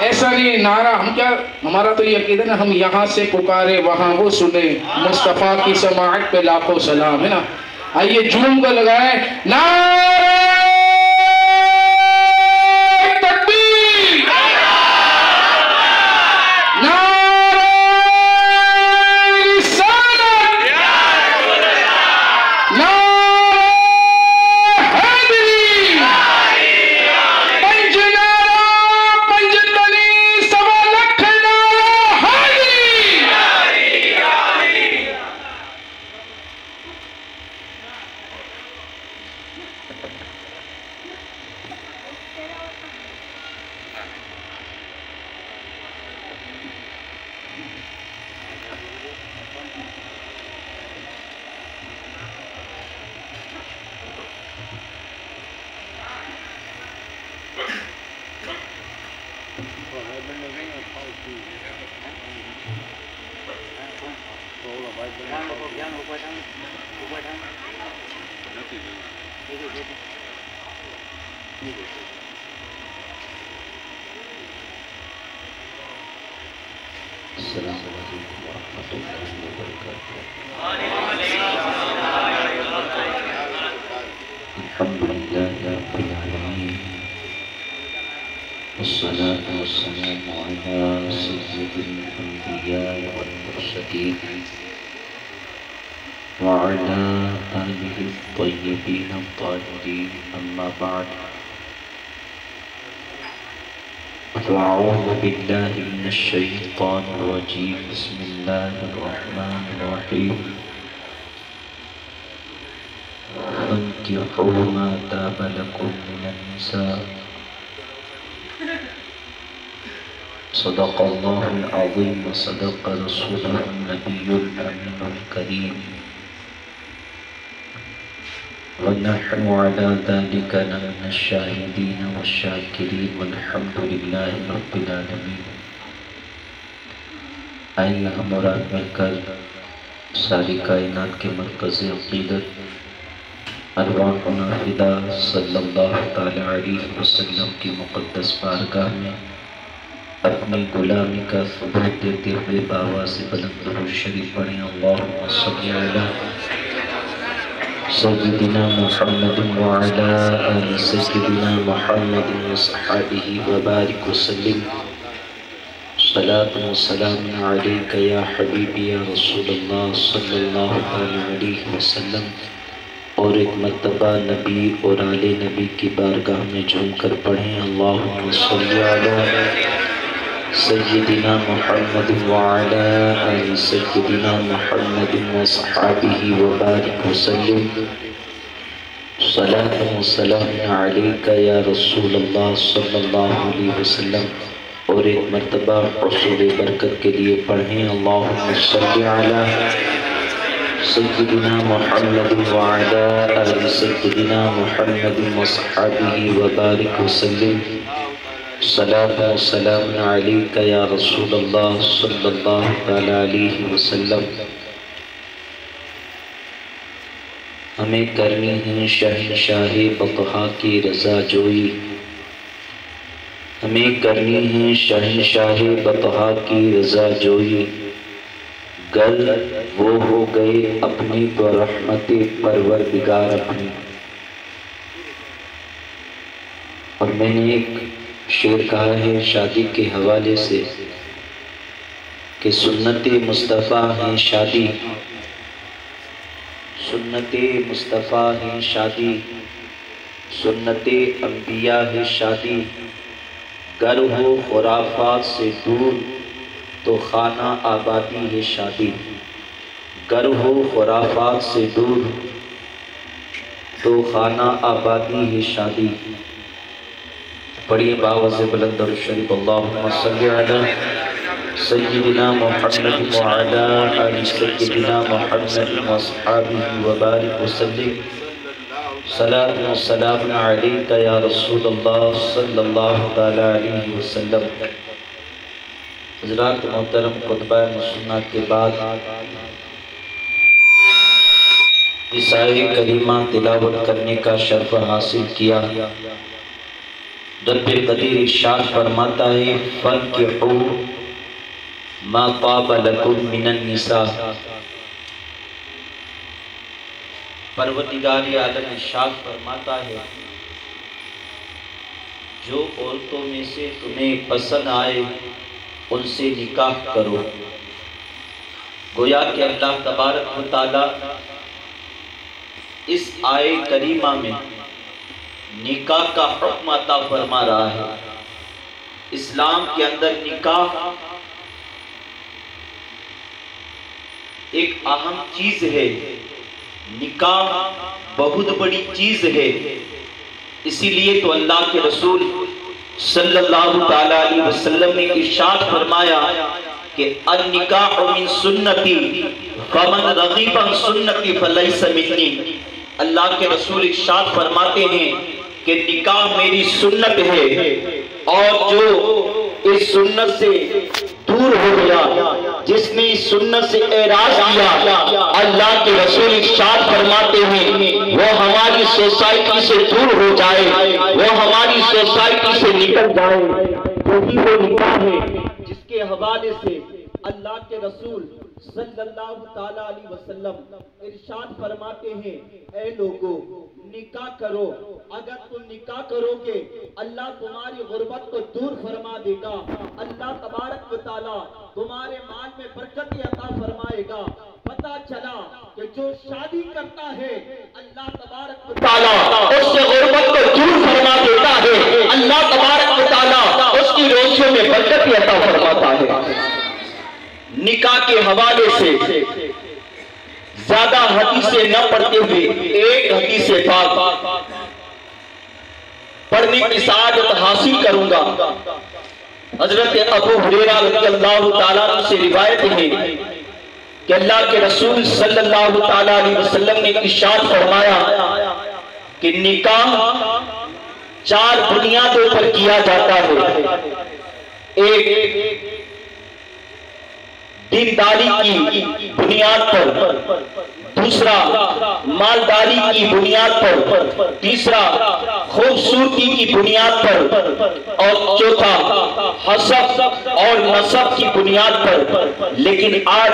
ऐसा नहीं नारा, हम क्या, हमारा तो ये अकीदा ना, हम यहाँ से पुकारे वहाँ वो सुने, मुस्तफ़ा की समाअत पे लाखों सलाम, है ना। आइए झूम कर लगाए नारा तकबीर, नारा रिसालत, नारा हैदरी, पंजनारा पंजतनी सवा लख नारा हैदरी। वस्सलातु वस्सलामु अला सय्यिदिल अंबिया वल मुरसलीन व अला आलिहि त्वय्यिबीन अत्ताहिरीन, अम्मा बअद। अऊज़ु बिल्लाहि मिनश शैतानिर रजीम, बिस्मिल्लाहिर रहमानिर रहीम। फंकिहू मा ताब लकुम मिनन निसा, सदक़ल्लाहुल अज़ीम व सदक़ रसूलुहुन नबियुल अमीनुल करीम व नहनु अला ज़ालिका लमिनश शाहिदीन वश्शाकिरीन वल्हम्दुलिल्लाहि रब्बिल आलमीन। आइए हम और आप मिलकर सारी कायनात के मरकज़ अक़ीदत अरवाहुना फ़िदा सल्लल्लाहु तआला अलैहि वसल्लम की मुक़द्दस बारगाह में अपनी गुलामी का सबूत देते हुए बाबा से बुलंद दुरूद शरीफ पढ़ें। अल्लाहुम्मा सल्लि अला सय्यिदिना मुहम्मदिन व अला आलि सय्यिदिना मुहम्मदिन व सहाबिही व बारिक व सल्लिम। सलातु व सलामुन अलैका या हबीबी या रसूलल्लाह सल्लल्लाहु अलैहि वसल्लम। और एक मर्तबा नबी और आले नबी की बारगाह में झूमकर पढ़ें। अल्लाहुम्मा सल्लि अला सय्यिदिना मुहम्मदिन व अला आलि सय्यिदिना मुहम्मदिन व सहाबिही व बारिक व सल्लिम। सलातु व सलामुन अलैका या रसूलल्लाह सल्लल्लाहु अलैहि वसल्लम। और एक मर्तबा हुसूल बरकत के लिए पढ़ें। अल्लाहुम्मा सल्लि अला सय्यिदिना मुहम्मदिन व अला आलि सय्यिदिना मुहम्मदिन व सहाबिही व बारिक व सल्लिम। सलातु व सलामुन अलैका या रसूलल्लाह सल्लल्लाहु तआला अलैहि वसल्लम। हमें करनी है शहंशाहे बतहा की रज़ा जोई, हमें करनी है शहंशाहे बतहा की रज़ा जोई। गल वो हो गए अपनी तो रहमते परवरदिगार अपनी। और मैंने एक शेर कहा है शादी के हवाले से कि सुन्नते मुस्तफ़ा है शादी, सुन्नते मुस्तफ़ा है शादी, सुन्नते अंबिया है शादी। गर हो खुराफात से दूर तो खाना आबादी है शादी। गर हो खुराफात से दूर तो खाना आबादी है शादी। पढ़िए बाबा से बुलंद और शरीफ। अल्लाहुम्मा सल्लि अला सय्यिदिना मुहम्मदिन व अला आलि सय्यिदिना मुहम्मदिन व अस्हाबिही व बारिक व सल्लिम। सलातु व सलामुन अलैका या रसूलल्लाह सल्लल्लाहु तआला अलैहि वसल्लम। हज़रात मोहतरम, खुतबा मुसन्ना के बाद इस आये करीमा तिलावत करने का शर्फ हासिल किया। रब्बिल कदीर इरशाद फरमाता है फन्किहू मा ताब लकुम मिनन निसा। परवरदिगार आलम इरशाद फरमाता है जो औरतों में से तुम्हें पसंद आए उनसे निकाह करो। गोया कि अल्लाह तबारक व तआला इस आए करीमा में निकाह का हुक्म अता फरमा रहा है। इस्लाम के अंदर निकाह एक अहम चीज है, निकाह बहुत बड़ी चीज है। इसीलिए तो अल्लाह के रसूल सल्लल्लाहु तआला अलैहि वसल्लम ने इरशाद फरमाया कि अन-निकाहु मिन सुन्नती फमन रग़िबा अन सुन्नती फलैसा मिन्नी। अल्लाह के रसूल इरशाद फरमाते हैं कि निकाह मेरी सुन्नत है, और जो इस सुन्नत से दूर हो गया, जिसने इस सुन्नत से एराज किया, अल्लाह के रसूल इरशाद फरमाते हैं वो हमारी सोसाइटी से दूर हो जाए, वो हमारी सोसाइटी से निकल जाए। यही वो निकाह है जिसके हवाले से अल्लाह के रसूल सल्लल्लाहु ताला अलैहि वसल्लम इरशाद फरमाते हैं, ऐ लोगों निकाह करो। अगर तुम निकाह करोगे अल्लाह तुम्हारी गुर्बत को दूर फरमा देगा, अल्लाह तबारक व तआला तुम्हारे माल में बरकत अता फरमाएगा। पता चला कि जो शादी करता है अल्लाह तबारक व तआला उससे गुर्बत को दूर फरमा देता है, अल्लाह तबारक व तआला उसकी रोशियों में बरकत अता फरमाता है। निकाह के हवाले से ज्यादा हदीसें न पढ़ते हुए एक हदीस पाक पढ़ने की सआदत हासिल करूंगा। हजरत अबू हुरैरा रज़ियल्लाहु ताला अन्हु से रिवायत है कि अल्लाह के रसूल सल्लल्लाहु ताला अलैहि वसल्लम ने इरशाद फरमाया कि निकाह 4 बुनियादों पर किया जाता है। एक दीनदारी की बुनियाद पर, दूसरा मालदारी की बुनियाद पर, तीसरा खूबसूरती की बुनियाद पर, और चौथा हसब और नसब की बुनियाद पर। लेकिन आज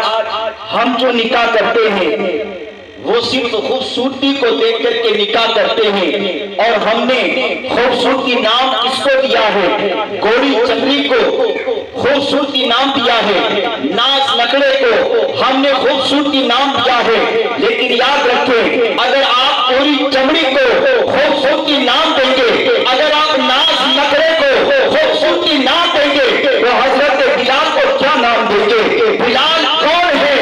हम जो निकाह करते हैं वो सिर्फ खूबसूरती को देख करके निकाह करते हैं, और हमने खूबसूरती नाम किसको दिया है? गोरी चमड़ी को खूबसूरती नाम दिया है, नाच नखरे को हमने खूबसूरती नाम दिया है। लेकिन याद रखें, अगर आप गोरी चमड़ी को खूबसूरती नाम देंगे, अगर आप नाच नखरे को खूबसूरती नाम देंगे, तो हजरत बिलाल को क्या नाम देंगे? बिलाल कौन है?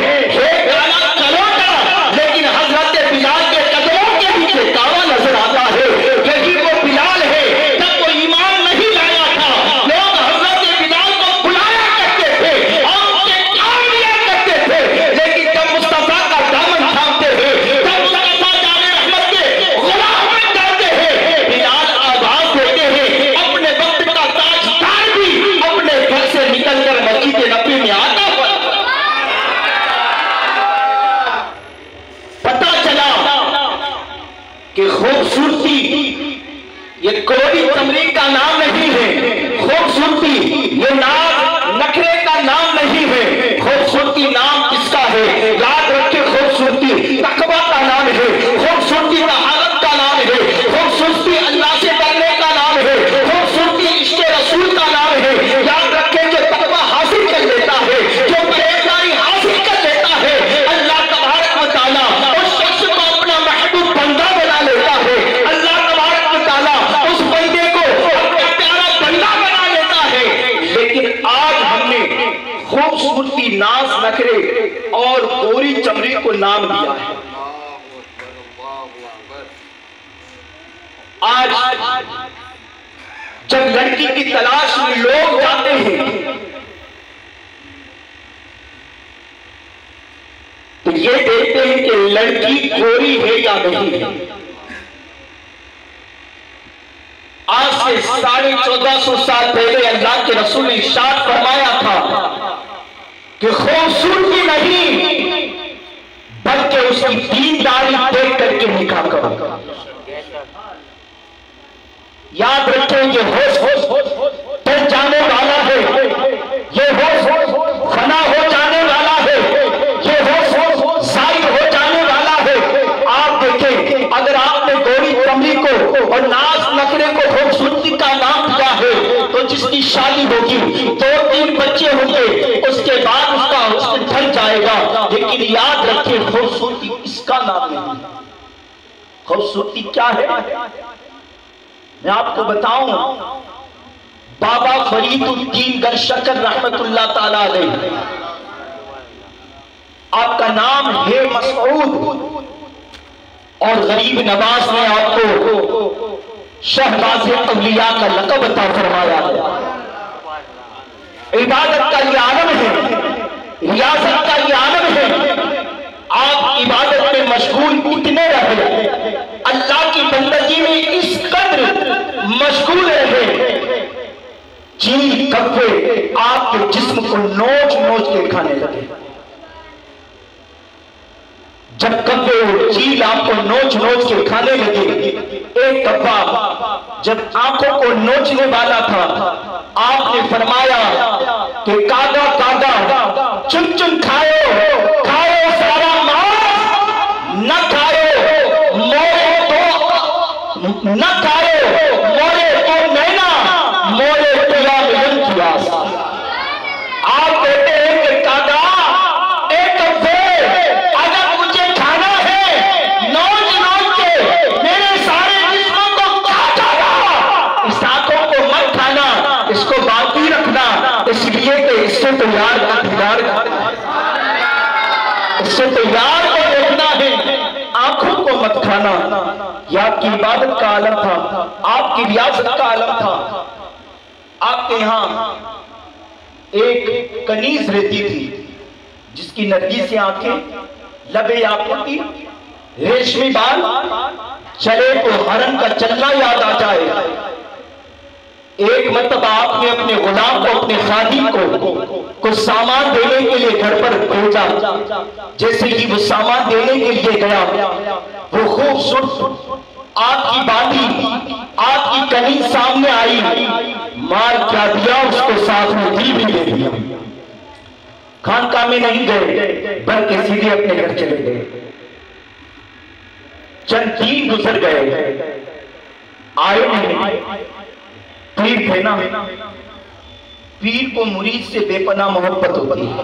खूबसूरती ये गोरी चमड़ी का नाम नहीं है, खूबसूरती ये नाच नखरे का नाम नहीं है। खूबसूरती नाम किसका है? याद रखे, खूबसूरती तकवा का नाम है, खूबसूरती तहारत का नाम है, खूबसूरती अल्लाह से डरने का नाम है, खूबसूरती इश्क़ रसूल का नाम है। याद रखे, जो तकवा हासिल कर लेता है, जो परहेज़गारी हासिल कर लेता है, अल्लाह तबारक व तआला उस शख्स को अपना महबूब बंदा बना लेता है। अल्लाह तबारक व तआला उस बंदे को अपना प्यारा बंदा बना लेता है। लेकिन आज हमने खूबसूरती, नाज नखरे और गोरी चमड़ी को नाम दिया है। आज जब लड़की की तलाश में लोग जाते हैं तो ये देखते हैं कि लड़की गोरी है या नहीं है। आज से 1450 साल पहले अल्लाह के रसूल ने इरशाद फरमाया था कि खूबसूरती नहीं बल्कि उसकी दीनदारी देख करके निकाह करो। याद रखें ये होश तर जाने वाला है, ये होश फना हो जाने वाला है, ये होश जाहिर हो जाने वाला है। आप देखें, अगर आपने गोरी कमली को और नाज नखरे को खूबसूरती का नाम दिया है तो जिसकी शादी होगी 2-3 बच्चे होंगे, उसके बाद उसका हुस्न ढल जाएगा। लेकिन याद रखें खूबसूरती इसका नाम नहीं। खूबसूरती क्या है मैं आपको बताऊं। बाबा फरीदुद्दीन गंशकर रहमतुल्लाह ताला अलैह, आपका नाम है मसऊद और गरीब नवाज ने आपको शहबाज अवलिया का लक़ब अता फरमाया है। इबादत का ये आलम है, रियासत का ये आलम है। आप इबादत में मशगूल इतने रहे, अल्लाह की बंदगी में इस कद्र मशगूल रहे, चील कब्बे आपके जिस्म को नोच नोच के खाने लगे। जब कब्बे और चील आपको नोच नोच के खाने लगे, एक कब्बा जब आंखों को नोचने वाला था, आपने फरमाया कि कागा कागा चुन चुन खाओ, खाओ सारा मांस, न खाओ मोरे तो न खाओ मोरे तो नैना, मोरे पिया मिलन प्यास। आप कहते हैं कि कागा एक कब्बे अगर मुझे खाना है नोच नोच के मेरे सारे जिस्म को काटा, इस आंखों को मत खाना, इसको बाकी रखना, इसलिए कि इससे तो यार इससे तो यार को देखना है, आंखों को मत खाना। यह आपकी इबादत का आलम था, आपकी रियासत का आलम था। आपके यहां एक कनीज रहती थी जिसकी नरगिस से आंखें, लबे याकूती, रेशमी बाल, चले तो हरन का चलना याद आ जाए। एक मतलब आपने अपने गुलाम को, अपने खादिम को कुछ सामान देने के लिए घर पर भेजा। जैसे ही वो सामान देने के लिए गया, वो खूबसूरत आपकी बांधी, आपकी कनीज सामने आई, माल क्या दिया उसको, साथ में दिल भी दे दिया। खानका में नहीं गए बल्कि सीधे अपने घर चले गए। चंद दिन गुजर गए, आए नहीं। पीर थे ना, पीर को मुरीद से बेपनाह मोहब्बत होती है।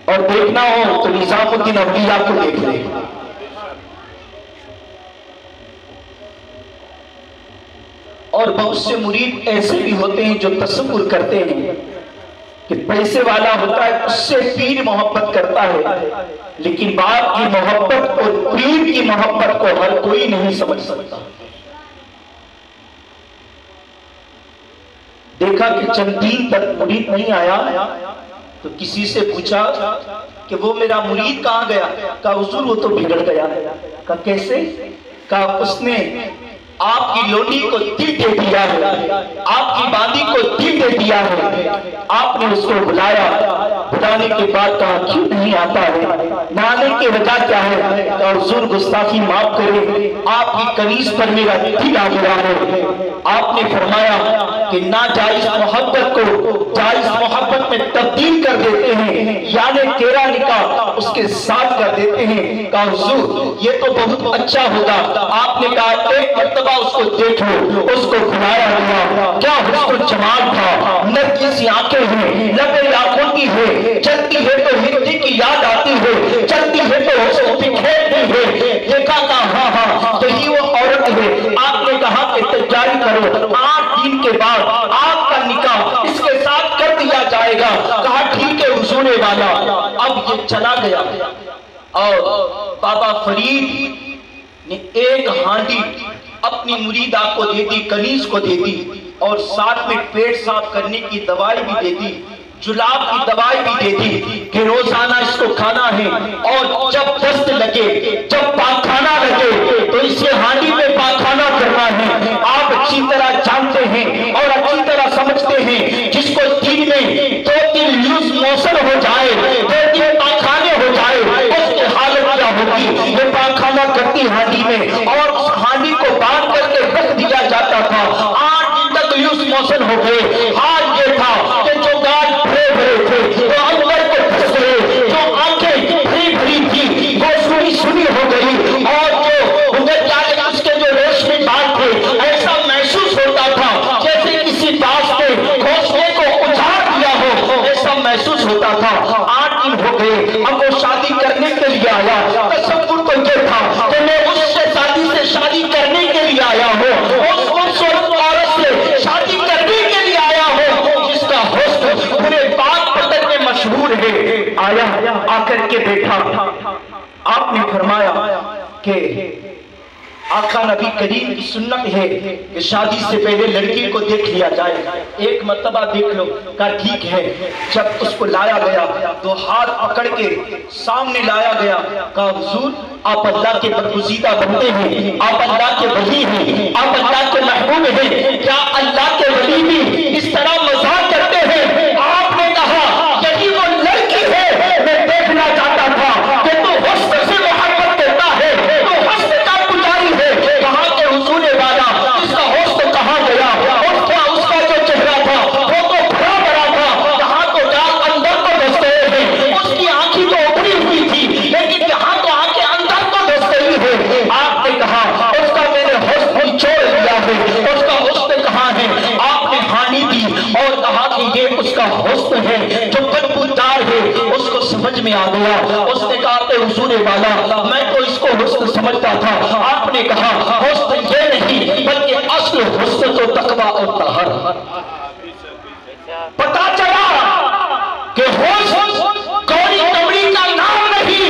और देखना हो तो निजामुद्दीन अवलिया को देख ले। और बहुत से मुरीद ऐसे भी होते हैं जो तसव्वुर करते हैं कि पैसे वाला होता है उससे पीर मोहब्बत करता है, लेकिन बाप की मोहब्बत और पीर की मोहब्बत को हर कोई नहीं समझ सकता। देखा कि चंद दिन तक मुरीद नहीं आया तो किसी से पूछा कि वो मेरा मुरीद कहां गया? कहा हुजूर वो तो बिगड़ गया। कहा कैसे? कहा उसने आपकी लोटी को दिल दे दिया है, आपकी बांदी को दिल दे दिया है। आपने उसको बुलाया, बुलाने के बाद कहा क्यों नहीं आता है? नहाने की वजह क्या है? तो हुजूर गुस्ताखी माफ करे, आपकी कनीज पर मेरा दिल आ गया है। आपने फरमाया कि नाजायज मोहब्बत को जायज मोहब्बत में तब्दील कर देते हैं, यानी तेरा निकाह उसके साथ कर देते हैं। कहा हुजूर ये तो बहुत अच्छा होगा। आपने कहा एक मर्तबा उसको देख लो। उसको बुलाया गया, क्या हुस्न जमाल था, नरगिस सी आंखें हैं, लबे याकूती है, चलती है तो हिंदी की याद आती है, चलती है तो हुस्न बिखेरती है। देखा था हाँ हाँ तो ही वो औरत है। आपने कहा कि तैयारी करो, 8 दिन के बाद आपका निकाह इसके साथ कर दिया जाएगा। कहा ठीक है हुजूर वाला। अब ये चला गया और बाबा फरीद ने एक हांडी अपनी मुरीदा को दे दी, कनीज को दे दी, और साथ में पेट साफ करने की दवाई भी दे दी, जुलाब की दवाई भी दे दी कि रोजाना इसको खाना है। और जब दस्त लगे, जब पाखाना लगे तो इसे हांडी में पाखाना करना है। आप अच्छी तरह जानते हैं और अच्छी तरह समझते हैं, जिसको दिन में 2-3 लूज मोशन हो जाए, 2-3 पाखाने हो जाए, उसकी हालत क्या होगी? ये पाखाना करती हांडी में और उस हांडी को हो गए। हाल ये था कि जो गाल भरे भरे थे वो अंदर को फंस गए, जो आंखें भरी भरी थी वो सुनी सुनी हो गई, और जो उधर जाके उसके जो रेशमी बाल थे ऐसा महसूस होता था जैसे किसी दास ने घोंसले को उजाड़ दिया हो, ऐसा महसूस होता था। 8 दिन हो गए, अब वो शादी करने के लिए आया। तसव्वुर तो ये था कि मैं उससे शादी करने के लिए आया हूँ, उस औरत से शादी करने के लिए आया हूँ जिसका हुस्न पूरे पाक में मशहूर है। आया, आकर के बैठा। आपने फरमाया कि आका नबी करीम की सुन्नत है कि शादी से पहले लड़की को देख लिया जाए, एक मर्तबा देख लो। कहा ठीक है। जब उसको लाया गया तो हाथ पकड़ के सामने लाया गया। कहा हुजूर आप अल्लाह के बरगुज़ीदा बंदे हैं, आप अल्लाह के वली हैं, आप अल्लाह के महबूब हैं, क्या अल्लाह के वली भी इस तरह मजाक करते हैं? आपने कहा यही वो लड़की है, मैं देखना चाहता था कि तू हुस्न से मोहब्बत करता है, तो हुस्न का पुजारी है। कहाँ के हुजूर वाला, इसका हुस्न कहाँ गया? उसका जो चेहरा था वो तो भरा भरा था, यहाँ तो जाल अंदर को धस गए हैं। उसकी आंखें तो उभरी हुई थी, लेकिन यहाँ तो आंखें अंदर को धस गई है। आपने कहा उसका मैंने हुस्न निचोड़ लिया है, उसका हुस्न कहाँ है? आपने हानि दी और कहा कि ये उसका हुस्न है जो बदबूदार है। उसको समझ में आ गया, उसने कहा कि हुजूर वाला मैं तो इसको हुस्न समझता था। आपने कहा हुस्न ये नहीं बल्कि असल हुस्न तो तकवा और तहर। पता चला कि हुस्न कौड़ी कमड़ी का नाम नहीं,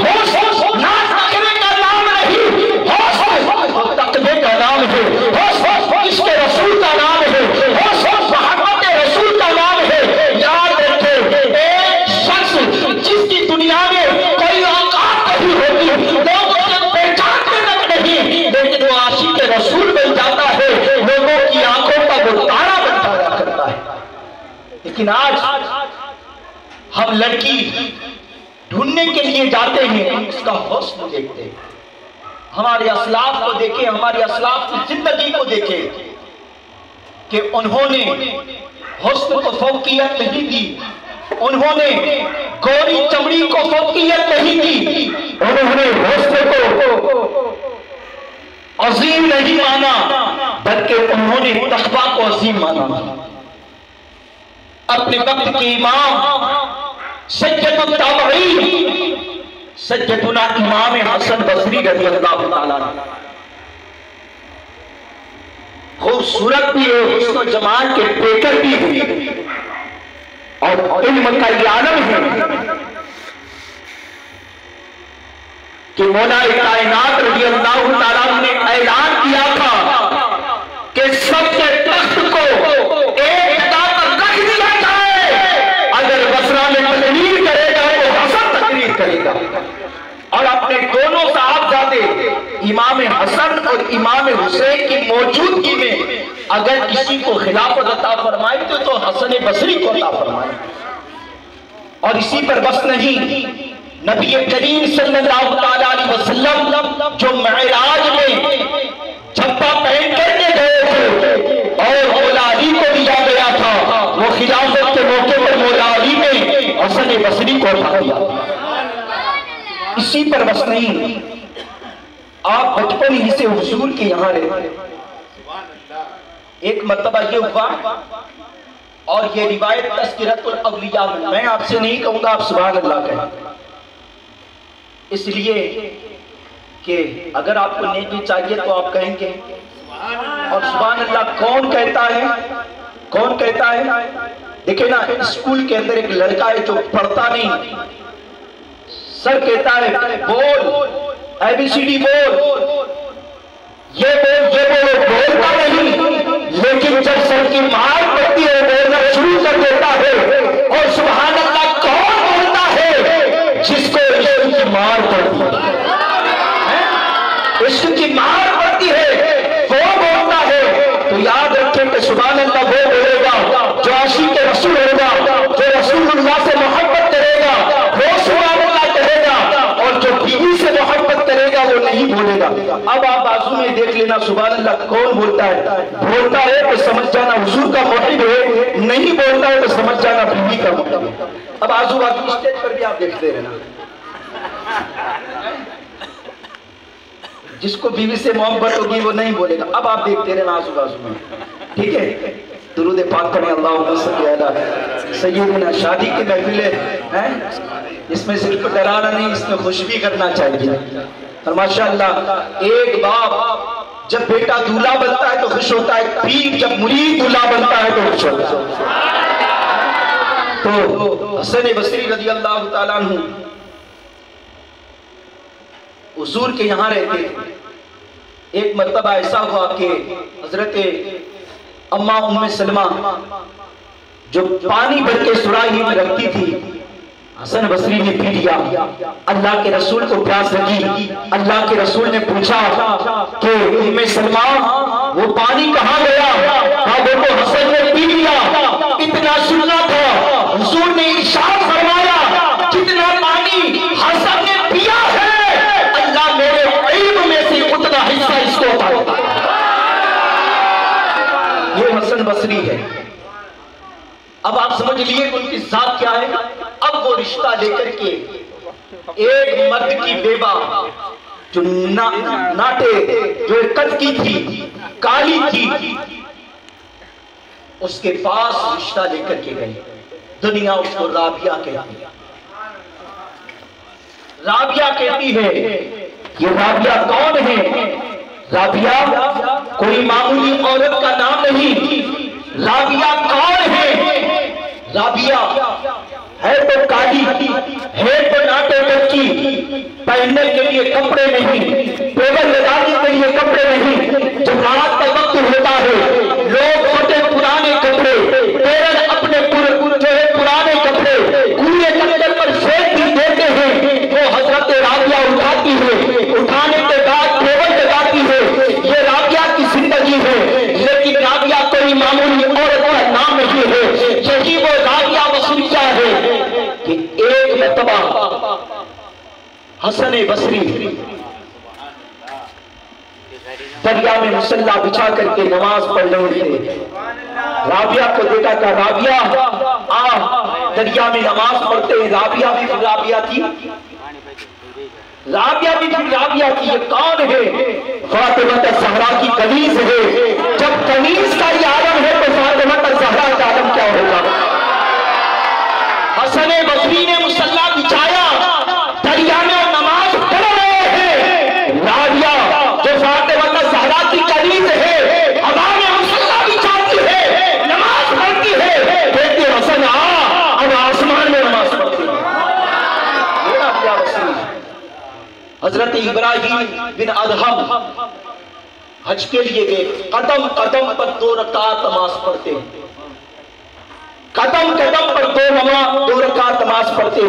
हुस्न नाच नखरे का नाम नहीं, हुस्न तकवे का नाम है, हुस्न इसके रसूल का नाम है, हुस्न मोहब्बत रसूल का नाम है। याद रखे, एक शख्स जिसकी दुनिया में कोई औकात नहीं होती, लोग उसे पहचानते तक नहीं, लेकिन वो आशिक रसूल बन जाता है, लोगों की आंखों का वो तारा बन जाया करता है। लेकिन आज हम लड़की ढूंढने के लिए जाते हैं, उसका हुस्न देखते हैं। हमारे असलाफ को देखें, हमारे असलाफ की जिंदगी को देखें कि उन्होंने हुस्न को फौकियत नहीं दी, उन्होंने गोरी चमड़ी को फौकियत नहीं दी, उन्होंने हुस्न को अजीम नहीं माना बल्कि उन्होंने तकवा को अजीम माना। अपने वक्त के इमाम सैयदुत ताबईन सैयदुना इमाम हसन बसरी रज़ी अल्लाह तआला खूबसूरत भी है, हुस्न जमाल के पेकर भी है और इल्म का ये आलम है कि मौला कायनात रज़ी अल्लाह तआला ने ऐलान किया था कि सबके तख्त को एक जगह पर रख दिया जाए, अगर बसरा में तकरीर करेगा तो हसन तकरीर करेगा। और अपने दोनों साहबजादे इमाम हसन और इमाम हुसैन की मौजूदगी में अगर किसी को खिलाफत अता फरमाई तो हसन बसरी को अता फरमाई। और इसी पर बस नहीं, नबी करीम सल्लल्लाहु अलैहि वसल्लम जो मेराज में झप्पा पहन करके गए थे और मौला अली को दिया गया था, वो खिलाफत के मौके पर मौला अली ने हसन बसरी को उठा दिया। इसी पर बस नहीं, आप बचपन ही से हुजूर के यहाँ रहे। एक मर्तबा ये हुआ और ये रिवायत तज़किरतुल अव्लिया में, मैं आपसे नहीं कहूंगा आप सुभान अल्लाह कहें, इसलिए कि अगर आपको नेकी चाहिए तो आप कहेंगे। और सुभान अल्लाह कौन कहता है? कौन कहता है? देखिए ना, स्कूल के अंदर एक लड़का है जो पढ़ता नहीं, सर कहता है बोल ABCD बोल, ये बोलो, बोलता नहीं, लेकिन जब सर की मार पड़ती है बोलना शुरू कर देता है। और सुभान अल्लाह कौन बोलता है? जिसको इश्क की मार पड़ती है, इश्क की मार पड़ती है वो बोलता है। तो याद रखें कि सुभान अल्लाह वो बोलेगा जो आशिक के रसूल होगा, जो रसूलुल्लाह से मोहब्बत करेगा वो सुभान अल्लाह कहेगा, और जो बीवी से मोहब्बत करेगा वो नहीं बोलेगा। अब आप बाजू में देख लेना, सुभान अल्लाह, कौन बोलता है? बोलता है तो समझ जाना हुजूर का मोटिव है, नहीं बोलता है तो समझ जाना बीवी का मोटिव है। अब आजू बाजू स्टेज पर भी आप देखते रहना, जिसको बीवी से मोहब्बत होगी वो नहीं बोलेगा। अब आप देखते रहना आजू बाजू में, ठीक है? दुरूद पाक पढ़ें, अल्लाहुम्मा सल्ली अला सय्यिदिना। शादी की महफिलें हैं, इसमें सिर्फ डराना नहीं, इसमें खुश भी करना चाहिए। और माशाअल्लाह एक बाप जब बेटा दूल्हा बनता है तो खुश होता है, पीर जब मुरीद दूल्हा बनता है तो खुश होता है। तो हसन बसरी रज़ी अल्लाह ताला अन्हु हुजूर के यहाँ रहते थे। एक मर्तबा ऐसा हुआ कि हजरत अम्मा उम्मे सलमा जो पानी भर के सुराही में रखती थी, हसन बसरी ने पी लिया। अल्लाह के रसूल को प्यास लगी। अल्लाह के रसूल ने पूछा कि उम्मे सलमा वो पानी कहाँ गया? कहा वो तो हसन ने पी लिया। इतना सुनना था, हुजूर ने इरशाद फरमाया जितना पानी हसन ने पिया है अल्लाह मेरे इल्म में से उतना हिस्सा इसको अता। ये हसन बसरी है। अब आप समझ लिए उनकी जात क्या है। अब वो रिश्ता लेकर के एक मर्द की बेवा जो नाटे जो कद की थी, काली थी, उसके पास रिश्ता लेकर के गई। दुनिया उसको राबिया कहती है। राबिया कहती है। ये राबिया कौन है? राबिया कोई मामूली औरत का नाम नहीं। राबिया कौन है? राबिया है तो काली, है तो नाटे बच्ची, पहनने के लिए कपड़े नहीं, टेबल लगाने के लिए कपड़े नहीं। जब रात का वक्त होता है लोग फटे पुराने कपड़े, पेरेंट्स अपने पुराने कपड़े कूड़े कंकर पर फेंक भी देते हैं। वो हजरत राबिया उठाती है, उठाने के बाद टेबल लगाती है। ये राबिया की जिंदगी है। लेकिन राबिया कोई मामूली औरत का नाम नहीं है। यही वो राबिया बसरिया है कि एक मरतबा हसन बसरी दरिया में मुसल्ला बिछा करके नमाज पढ़ रहे थे। राबिया को देखा, का राबिया आ दरिया में नमाज पढ़ते हैं। राबिया भी फिर राबिया थी, राबिया भी फिर राबिया थी। ये कौन है? फातिमा ज़हरा की कनीज है। जब कनीज का ये आलम है तो फातिमा ज़हरा का आलम क्या होगा? हसन बसरी ने मुसल्ला बिछाया, दरिया में नमाज पढ़ रहे हैं। राबिया जो फातिमा ज़हरा की कनीज है, हवा में मुसल्ला बिछाती है, नमाज पढ़ती है। कहते हसन आ, अब आसमान में नमाज पढ़ती है। ये राबिया बसरी। हजरत इब्राहिम बिन अदहम हज के लिए गए। कदम कदम पर 2 रकात नमाज पढ़ते, कदम कदम पर 2 रकात नमाज पढ़ते।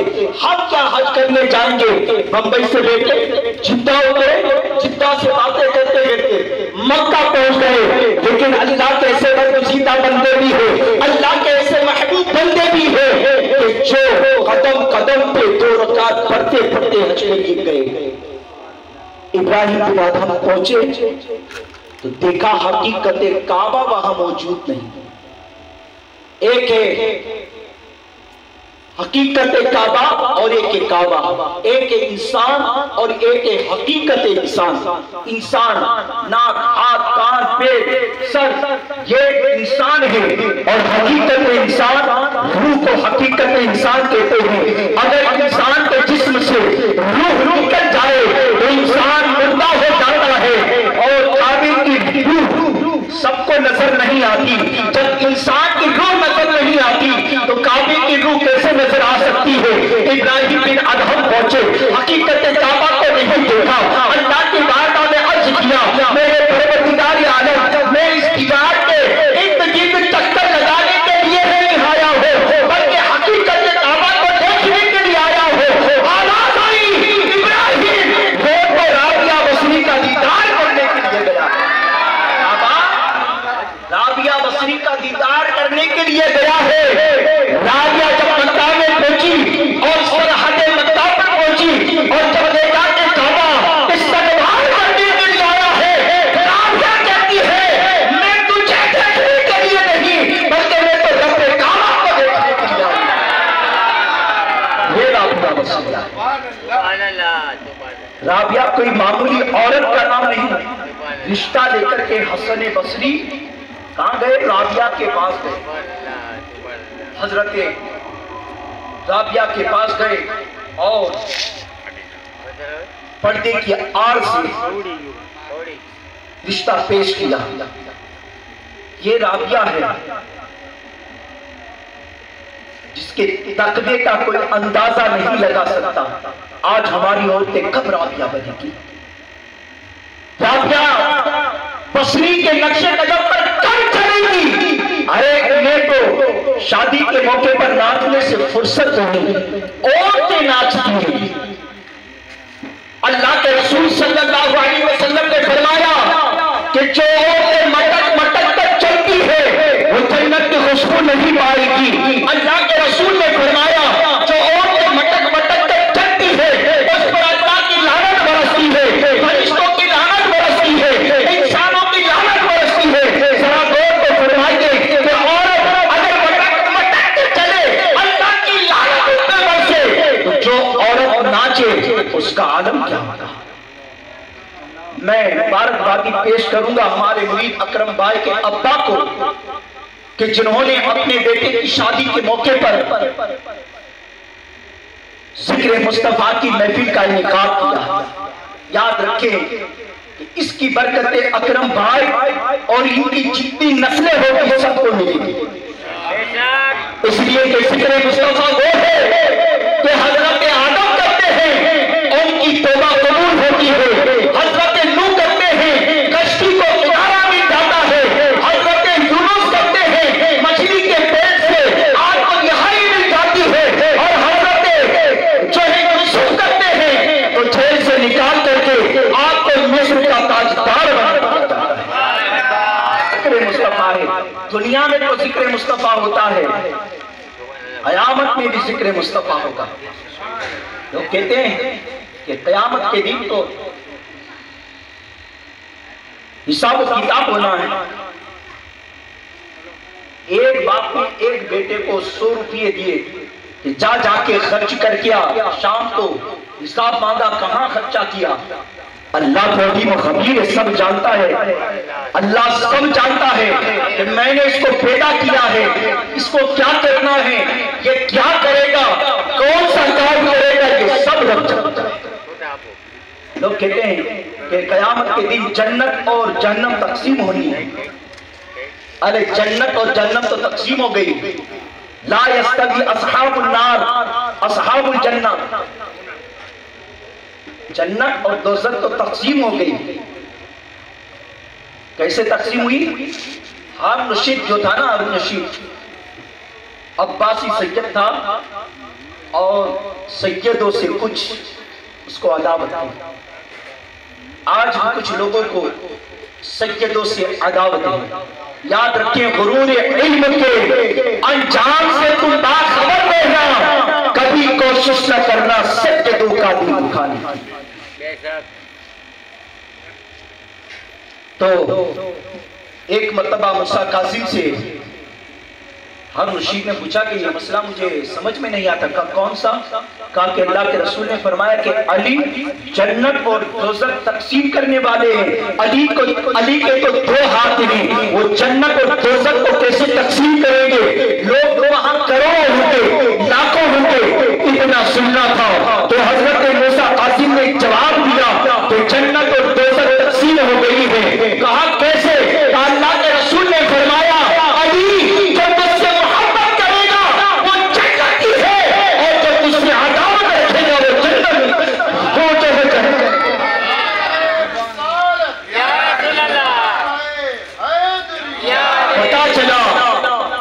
हम क्या हज करने जाएंगे? बंबई से लेके जिद्दा उतरे, जिद्दा से बातें करते करते मक्का पहुंच गए। लेकिन अल्लाह के ऐसे बदनसीबा बंदे भी है, अल्लाह के ऐसे महबूब बंदे भी है कि जो कदम कदम पे 2 रकात पढ़ते पढ़ते हज के लिए गए। इब्राहिम बिन अदहम पहुंचे तो देखा हकीकत काबा वहां मौजूद नहीं। एक है हकीकत काबा और एक है काबा। एक है इंसान और एक है हकीकत इंसान। इंसान नाक, हाथ, कान, पेट, सर, ये इंसान है। और हकीकत इंसान, रूह को हकीकत इंसान कहते हैं। अगर इंसान के जिस्म से रूह निकल जाए तो इंसान मुर्दा हो जाता है। और काबिल की रूह सबको नजर नहीं आती। जब इंसान की रूह नजर नहीं आती तो काबिल की रूह कैसे नजर आ सकती है? इब्राहिम बिन अदहम पहुंचे, हकीकत काबा को नहीं देखा। अल्लाह की बारगाह में अर्ज किया, मेरे परवरदिगार आलम, मैं इस दीवार के इर्द-गिर्द चक्कर लगाने के लिए नहीं आया हूं, बल्कि हकीकत काबा को देखने के लिए आया हूं। आवाज आई, इब्राहिम वो तो राबिया बसरी का दीदार करने के लिए गया। राबिया बसरी का दीदार करने के लिए गया है। राबिया जब मक्का में पहुंची और सरहद मक्का पर पहुंची और जब देखा कि काबा इस्तकबाल करने के लिए कोई मामूली औरत का नाम नहीं। रिश्ता लेकर के हसन बसरी कहाँ गए? राबिया के पास गए। हजरत राबिया के पास गए और पर्दे की आड़ से रिश्ता पेश किया। ये राबिया है जिसके तकवे का कोई अंदाजा नहीं लगा सकता। आज हमारी औरतें कब राबिया बनेगी? राबिया बसरी के नक्शे कदम पर कब चलेगी? अरे इन्हें तो शादी के मौके पर नाचने से फुर्सत नहीं, औरतें नाचती हैं। अल्लाह के रसूल सल्लल्लाहु अलैहि वसल्लम ने फरमाया कि जो औरतें मटक मटक कर चलती है वो जन्नत की खुशबू नहीं पाएगी। अल्लाह के रसूल ने फरमाया जो औरतें मटक मटक कर चलती है उस पर अल्लाह की लानत बरसती है, फरिश्तों की लानत बरसती है, इंसानों की लानत बरसती है। जरा गौर को फरमाइए कि औरत अगर मटक मटक के चले अल्लाह की लानत उस पर बरसे तो जो औरत नाचे उसका आलम क्या होगा? मैं मुबारकबादी पेश करूंगा हमारे मुरीद अकरम भाई के अब्बा को कि जिन्होंने अपने बेटे की शादी के मौके पर जिक्र मुस्तफा की महफिल का इनेकाद किया। याद रखें कि इसकी बरकतें अकरम भाई और इनकी जितनी नस्लें होगी सबको मिलेगी। इसलिए कि जिक्र मुस्तफा वो है कि हजरत आदम करते हैं उनकी तौबा कबूल होती है, हजरत नूह करते हैं कश्ती को किनारा मिल जाता है, हजरत यूनुस करते हैं मछली के पेट से आग को रिहाई मिल जाती है, और हजरत जो है यूसुफ करते हैं तो जेल से निकाल करके आपको मिस्र का ताजदार बना जाता है। जिक्र मुस्तफा है, दुनिया में तो जिक्र मुस्तफा होता है, कयामत में भी जिक्र मुस्तफा होगा। लोग कहते हैं कि कयामत के दिन तो हिसाब किताब होना है। एक बाप ने एक बेटे को 100 रुपये दिए कि जा जाके खर्च करके आ, शाम को हिसाब मांगा कहां खर्चा किया। अल्लाह तो खबीर है, सब जानता है। अल्लाह सब जानता है कि मैंने इसको पैदा किया है, इसको क्या करना है, ये क्या करेगा, कौन सा काम करेगा, ये सब लोग जानता है। लोग कहते हैं कि कयामत के दिन जन्नत और जहन्नम तकसीम होनी है। अरे जन्नत और जहन्नम तो तकसीम हो गई। ला यस्तवी अस्हाबुन नार अस्हाबुल जन्नत। जन्नत और दोज़ख तो तकसीम हो गई। कैसे तकसीम हुई? हारून रशीद जो था ना, हारून रशीद अब्बासी सैयद था और सैयदों से कुछ उसको अदावत थी। आज भी कुछ लोगों को सैयदों से अदावत है। याद रखें गुरूर इल्म के अंजाम से तुम बाखबर रहना, कभी कोशिश न करना सैयदों का दिल दुखाने की। तो एक मर्तबा मूसा कासिम से हारून रशीद ने पूछा कि यह मसला मुझे समझ में नहीं आता। कौन सा? कहा कि अल्लाह के रसूल ने फरमाया कि अली जन्नत और दोज़ख तकसीम करने वाले हैं। अली के तो 2 हाथ हैं, वो जन्नत और दोज़ख को कैसे तकसीम करेंगे? लोग वहां करोड़ों होंगे, लाखों होंगे, इतना सुनना था। तो हजरत मूसा कासिम ने जवाब दिया कि जन्नत और दोज़ख तकसीम हो गई है। कहा कैसे? अल्लाह के रसूल ने फरमाया अली जब तुझसे मोहब्बत करेगा वो जन्नत ही है, और जब तुझसे अदावत रखेगा वो जन्नत वो जगह करेगा। पता चला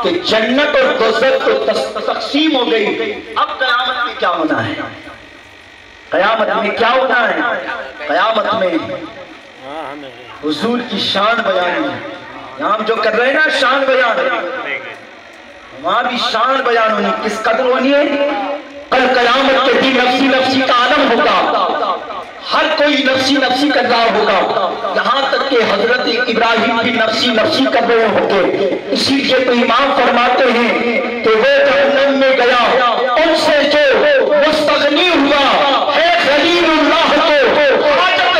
कि जन्नत और दोज़ख तो तकसीम हो गई। अब कयामत में क्या होना है? कयामत में क्या होना है? कयामत में हुजूर की शान बयान है। यहाँ हम जो कर रहे हैं ना शान बयान, वहां भी शान बयान होनी। किस कदर होनी है? कल कयामत के दिन नफ्सी नफ्सी का आलम होगा, हर कोई नफ्सी नफ्सी कर रहा होगा। यहाँ तक कि हजरत इब्राहिम भी नफ्सी नफ्सी कर रहे होंगे। इसीलिए तो इमाम फरमाते हैं कि वो जहन्नम में गया उनसे जो मुस्तगनी हुआ है खलीलुल्लाह को हाजत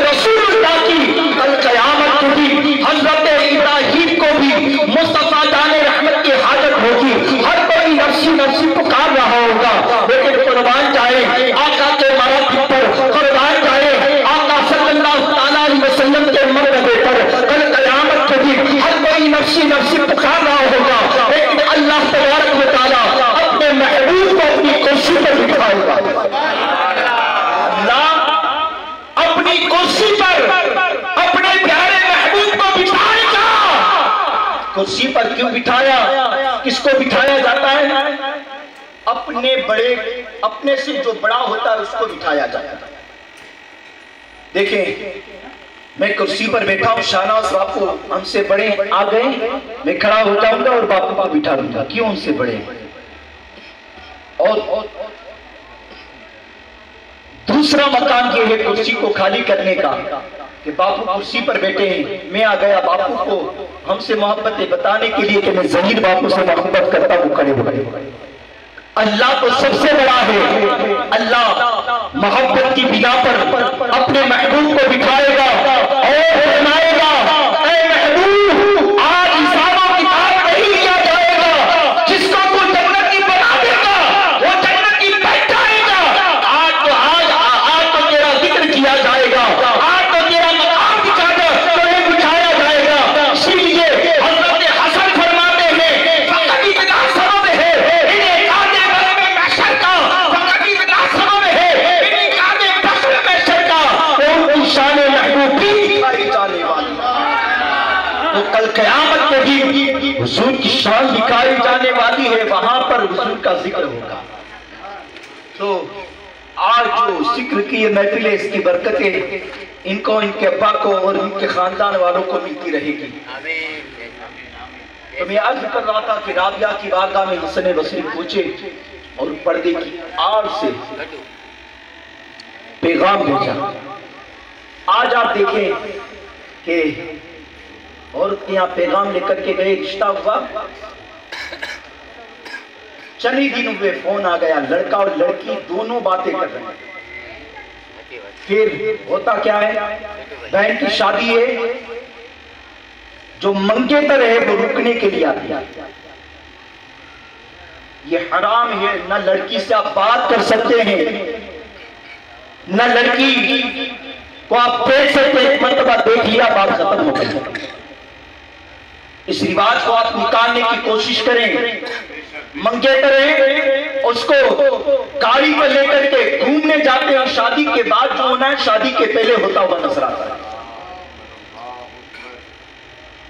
या सिर्फ पुकार रहा होगा, लेकिन अल्लाह तबारक व तआला अपने महबूब को अपनी कुर्सी पर बिठाएगा। अल्लाह अपनी कुर्सी पर अपने प्यारे महबूब को बिठाएगा। कुर्सी पर क्यों बिठाया, किसको बिठाया जाता है? अपने बड़े, अपने से जो बड़ा होता है उसको बिठाया जाता है। देखें, मैं कुर्सी पर बैठा हूं, शाहनवाज बापू हमसे बड़े आ गए, मैं खड़ा हो जाऊंगा और बापू को बिठा दूंगा। क्यों उनसे बड़े? और दूसरा मकान ये है कुर्सी को खाली करने का कि बापू कुर्सी पर बैठे हैं, मैं आ गया बापू को हमसे मोहब्बतें बताने के लिए कि मैं ज़हीर बापू से मोहब्बत करता हूं, खड़े हो गए। अल्लाह तो सबसे बड़ा है। अल्लाह मोहब्बत की बिना पर अपने महबूब को बिठाएगा और फरमाएगा, ऐ महबूब, आज हिसाबों किताब नहीं लिया जाएगा, जिसको तू जन्नती बना देगा वो जन्नती बन जाएगा। आज तो तेरा जिक्र किया जाएगा, आज तो तेरा मकाम दिखाकर तुम्हें बिठाया जाएगा। इसीलिए हज़रत हसन फरमाते हैं, फकत इतना सबब है इन्हें कादे में महशर का, फकत इतना सबब है इन्हें कादे फख्र महशर का, और उनकी शान महबूब भी दिखाई जाने वाली। तो कल क़यामत में भी हुजूर की शान दिखाई जाने वाली है, वहां पर हुजूर का जिक्र होगा। तो आज जो जिक्र की ये महफिल है, इसकी बरकतें इनको, इनके अब्बा को और इनके खानदान वालों को मिलती रहेगी। तो मैं अर्ज कर रहा था कि राबिया की बारगाह में हसन बसरी पूछे और पर्दे की आड़ से पैगाम भेजा। आज आप देखें कि औरत यहाँ पैगाम लेकर के गए, रिश्ता हुआ, चंद ही दिनों में फोन आ गया, लड़का और लड़की दोनों बातें कर रहे हैं। फिर होता क्या है, बहन की शादी है, जो मंगेतर है वो रुकने के लिए आती है। ये हराम है, न लड़की से आप बात कर सकते हैं, न लड़की को आप देख सकते हैं। मतलब देख लिया, बात खत्म हो गई। इस रिवाज को आप निकालने की कोशिश करें। मंगेतर है, उसको गाड़ी पर लेकर के घूमने जाते हैं, शादी के बाद जो होना है शादी के पहले होता हुआ नजर आता है।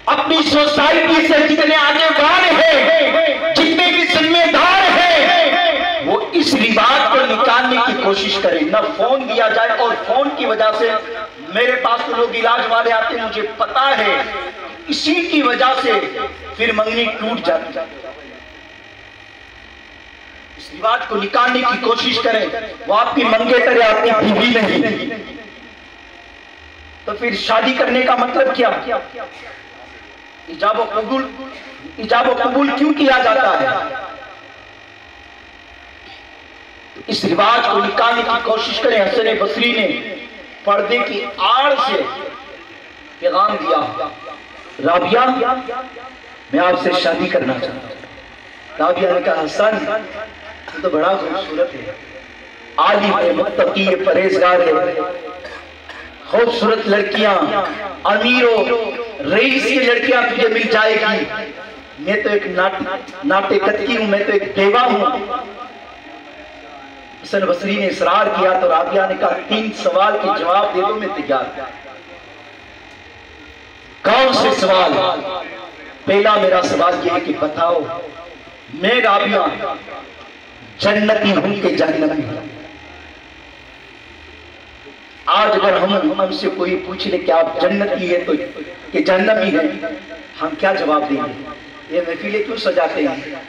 अपनी सोसाइटी से जितने आगे वाले हैं, जितने भी जिम्मेदार हैं, वो इस रिवाज को निकालने की कोशिश करें। न फोन दिया जाए, और फोन की वजह से मेरे पास तो लोग इलाज वाले आते हैं, मुझे पता है, इसी की वजह से फिर मंगनी टूट जाती है। इस रिवाज को निकालने की कोशिश करें। वो आपकी मंगेतर है, आपकी बीवी नहीं, तो फिर शादी करने का मतलब क्या? इजाब कबूल क्यों किया जाता है? इस रिवाज को निकालने की कोशिश करें। हसन बसरी ने पर्दे की आड़ से पैगाम दिया, राबिया मैं आपसे शादी करना चाहता हूं। राबिया ने कहा, हसन तो बड़ा खूबसूरत है, आलिम है, मुत्तकी है, परहेजगार है, खूबसूरत लड़कियां, अमीरों रईस की लड़कियां तुझे मिल जाएगी। मैं तो एक नाटे कतकी हूं, मैं तो एक बेवा हूं। हसन बसरी ने इसरार किया तो राबिया ने कहा, 3 सवाल के जवाब दे दो, मैं तैयार। कौन से सवाल? पहला मेरा सवाल यह है कि बताओ, मैं राबिया जन्नती हूं कि जहन्नमी हूं? आज अगर हमसे कोई पूछ ले कि आप जन्नती है तो कि जहन्नमी है, हम क्या जवाब देंगे? ये महफिलें क्यों सजाते हैं?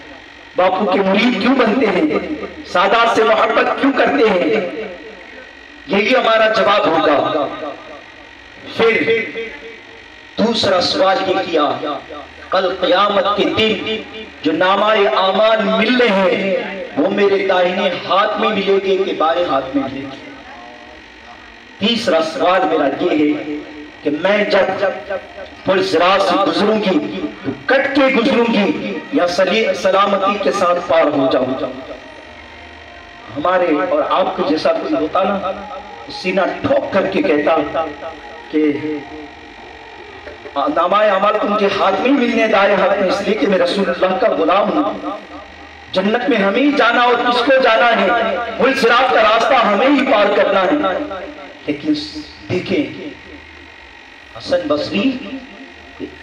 बापू के मुरीद क्यों बनते हैं? सादात से मोहब्बत क्यों करते हैं? यही हमारा जवाब होगा। फिर दूसरा सवाल ये किया, कल क़यामत के दिन जो नामाए आमाल मिल रहे हैं वो मेरे दाहिने हाथ में मिलेंगे कि बाएं हाथ में मिलेंगे? तीसरा सवाल मेरा ये है कि मैं जब पुरज़रात से गुजरूंगी तो कट के गुजरूंगी या सलामती के साथ पार हो जाऊंगा? हमारे और आपके जैसा कोई होता ना, सीना ठोक करके कहता कि नामाए अमाल उनके हाथ में ही मिलने दाए हाथ में, इसलिए कि मैं रसूलुल्लाह का गुलाम हूँ। जन्नत में हमें ही जाना और किसको जाना है, पुल सिरात का रास्ता हमें ही पार करना है। लेकिन देखें हसन बसरी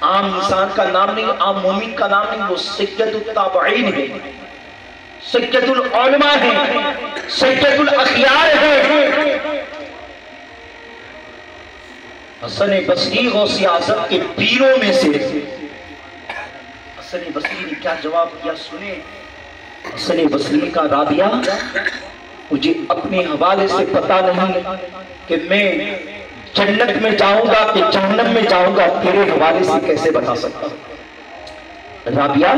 आम इंसान का नाम नहीं, आम मोमिन का नाम नहीं, वो सय्यदुत ताबईन है, सय्यदुल उलमा है, सय्यदुल अखयार है। हसन बसरी गौसे आज़म के पीरों में से। हसन बसरी ने क्या जवाब दिया सुने। हसन बसरी का राबिया, मुझे अपने हवाले से पता नहीं कि मैं जन्नत में जाऊंगा कि जहन्नम में जाऊंगा, तेरे हवाले से कैसे बता सकता हूं। राबिया,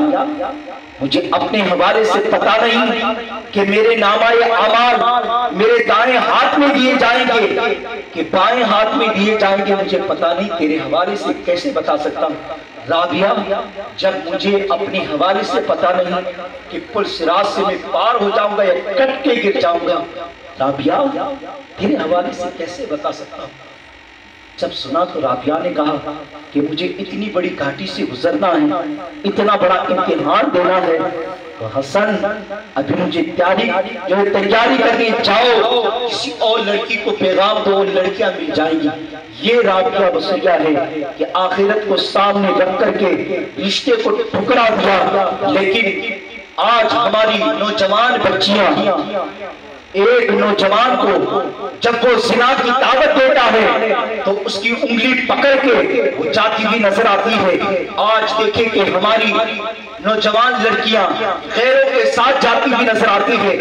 मुझे अपने हवाले से पता नहीं कि मेरे नामाए अमाल मेरे दाएं हाथ में दिए जाएंगे कि बाएं हाथ में दिए जाएंगे, मुझे पता नहीं, तेरे हवाले से कैसे बता सकता हूं। राबिया, जब मुझे अपने हवाले से पता नहीं कि पुल सिरात से मैं पार हो जाऊंगा या कट के गिर जाऊंगा, राबिया तेरे हवाले से कैसे बता सकता हूं। जब सुना तो राबिया ने कहा कि मुझे इतनी बड़ी घाटी से गुजरना है, इतना बड़ा इम्तिहान देना है, तो हसन अभी मुझे तैयारी करनी, जाओ किसी और लड़की को पैगाम दो, लड़कियां मिल जाएंगी। ये राबिया बसरिया है कि आखिरत को सामने रख करके रिश्ते को ठुकरा दिया। लेकिन आज हमारी नौजवान बच्चियां, एक नौजवान को जब वो ज़िना की दावत देता है तो उसकी उंगली पकड़ के वो जाती हुई नजर आती है। आज देखें कि हमारी नौजवान लड़कियां गैरों के साथ जाती हुई नजर आती है।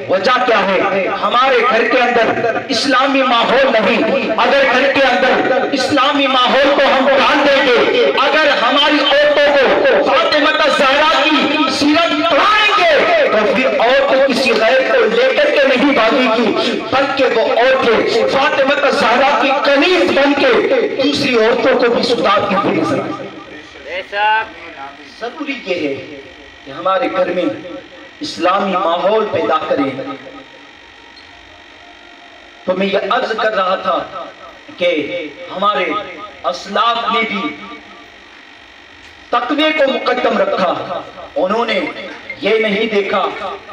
वजह क्या है? हमारे घर के अंदर इस्लामी माहौल नहीं। अगर घर के अंदर इस्लामी माहौल को हम ध्यान देंगे, अगर हमारी औरतों को फातिमा ज़हरा की सीरत पढ़ाएंगे तो फिर औरतें किसी गैर को लेकर के नहीं भागेगी, बल्कि वो औरतें फातिमा ज़हरा की कनीज बन के दूसरी औरतों को भी सुधारती हुई नजर आएगी। जरूरी ये है कि हमारे घर में इस्लामी माहौल पैदा करें। तो मैं ये अर्ज कर रहा था कि हमारे असलाफ ने भी तकवे को मुकद्दम रखा। उन्होंने ये नहीं देखा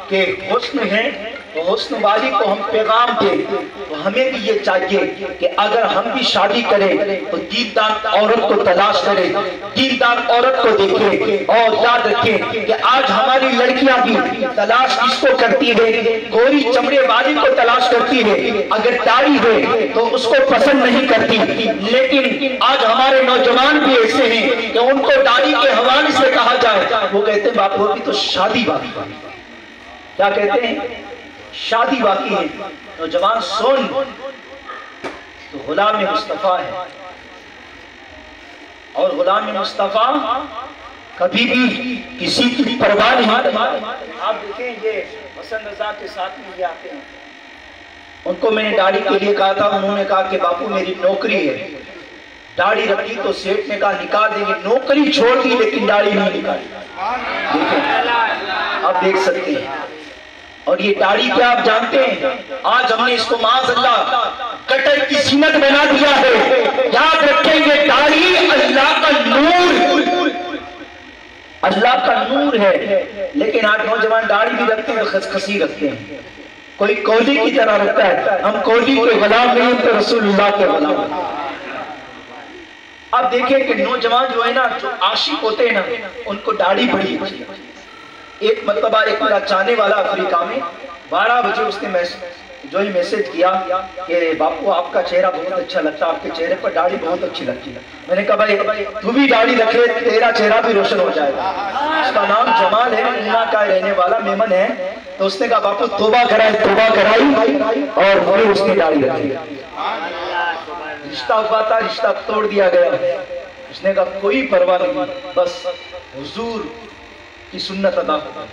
कि हुस्न है तो हुस्न वाली को हम पैगाम दें, तो हमें भी ये चाहिए कि अगर हम भी शादी करें तो दीनदार औरत को तलाश करें, दीनदार औरत को देखें। और याद रखें कि आज हमारी लड़कियां भी तलाश किसको करती है? गोरी चमड़े वाली को तलाश करती है। अगर दाढ़ी है तो उसको पसंद नहीं करती। लेकिन आज हमारे नौजवान भी ऐसे हैं कि उनको दाढ़ी के हवाले से कहा जाए, वो कहते हैं बापू अभी तो शादी बाकी। क्या कहते हैं? शादी बाकी है। नौजवान सुन, तो गुलाम मुस्तफा है, और गुलाम मुस्तफा कभी भी किसी की परवाह नहीं। आप देखें ये हसन रजा के साथ में ये आते हैं, उनको मैंने दाढ़ी के लिए कहा था, उन्होंने कहा कि बापू मेरी नौकरी है। दाढ़ी रखी तो सेठ ने कहा निकाल देंगे, नौकरी छोड़ दी लेकिन दाढ़ी नहीं निकाली। देखें, आप देख सकते हैं। और ये दाढ़ी क्या आप जानते हैं? आज हमने इसको माज़अल्लाह कटर की सीनत बना दिया है। याद रखें ये दाढ़ी अल्लाह का नूर, अल्लाह का नूर है। लेकिन आज नौजवान दाढ़ी भी रखते हैं तो खसखसी रखते हैं, कोई कोहली की तरह रखता है। हम कोहली के गुलाम नहीं तो रसूलुल्लाह के गुलाम। अब देखें कि नौजवान जो है ना, जो आशिक होते हैं ना, उनको दाढ़ी बड़ी अच्छी। एक मरतबा एक मेरा चाहने वाला अफ्रीका में 12 बजे उसने मैसेज किया कि बापू आपका चेहरा बहुत अच्छा लगता है, आपके चेहरे पर दाढ़ी बहुत अच्छी लगती है। मैंने कहा भाई तू भी दाढ़ी रखे, तेरा चेहरा भी रोशन हो जाएगा। उसका नाम जमाल है, ऊना का रहने वाला, मेमन है। तो उसने कहा बापू तौबा कराई, तौबा कराई, और फिर उसने दाढ़ी रखी। रिश्ता हुआ था, रिश्ता तोड़ दिया गया। उसने कहा कोई परवाह नहीं, बस हुजूर की सुन्नत अदा हो।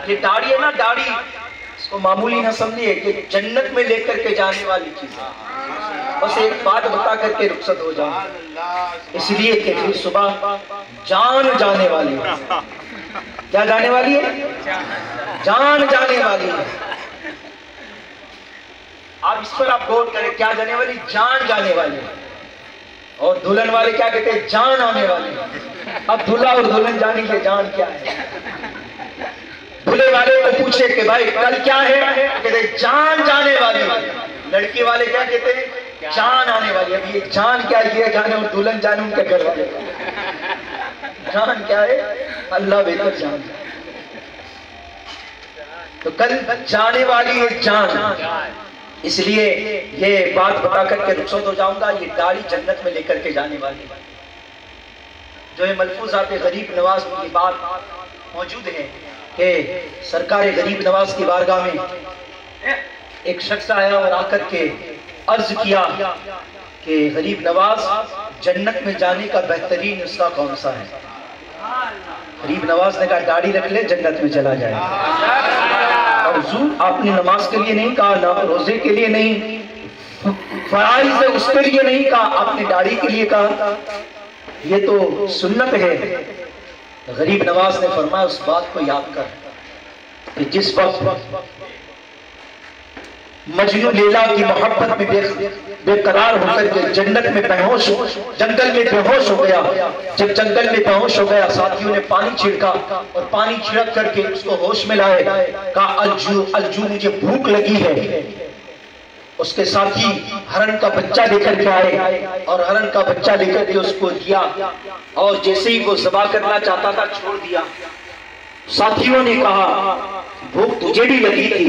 ये दाढ़ी है ना, दाढ़ी इसको मामूली ना समझिए कि जन्नत में लेकर के जाने वाली चीज है। बस एक बात बता करके रुखसत हो जाओ, इसलिए कि फिर सुबह जान जाने वाली है। क्या जाने वाली है? जान जाने वाली है। आप इस पर आप गौर करें, क्या जाने वाली? जान जाने वाली है। और दुल्हन वाले क्या कहते हैं? जान आने वाली। अब दूल्हा और दुल्हन जानेंगे जान क्या है। दूल्हे वाले को पूछे कि भाई कल क्या है, कहते जान जाने वाली। लड़की वाले क्या कहते हैं? जान आने वाली। अब ये जान क्या है ये जाने और दुल्हन जाने उनके घर वाले। जान क्या है? अल्लाह बेहतर जान। तो कल जाने वाली है जान। इसलिए ये बात बता करके रुखसत हो जाऊंगा। ये दाढ़ी जन्नत में लेकर के जाने वाली जो है मलफूजात गरीब नवाज की बात मौजूद है कि सरकार गरीब नवाज की बारगाह में एक शख्स आया और आकर के अर्ज किया कि गरीब नवाज जन्नत में जाने का बेहतरीन नुस्खा कौन सा है? गरीब नवाज ने कहा दाढ़ी रख ले जन्नत में चला जाए। और हुजूर आपने नमाज के लिए नहीं कहा, ना रोजे के लिए नहीं, फराइज है उसके लिए नहीं कहा, आपने दाढ़ी के लिए कहा। ये तो सुन्नत है। गरीब नवाज ने फरमाया उस बात को याद कर कि जिस वक्त मजनू लैला की मोहब्बत में बेकरार होकर के जन्नत में बेहोश, जंगल में बेहोश हो गया। जब जंगल में बेहोश हो गया, साथियों ने पानी छिड़का और पानी छिड़क करके उसको होश में लाए। कहा अल्जू अल्जू मुझे भूख लगी है। उसके साथी हरण का बच्चा लेकर के आए और हरण का बच्चा लेकर के उसको दिया और जैसे ही वो ज़बा करना चाहता था छोड़ दिया। साथियों ने कहा भूख तुझे भी लगी थी,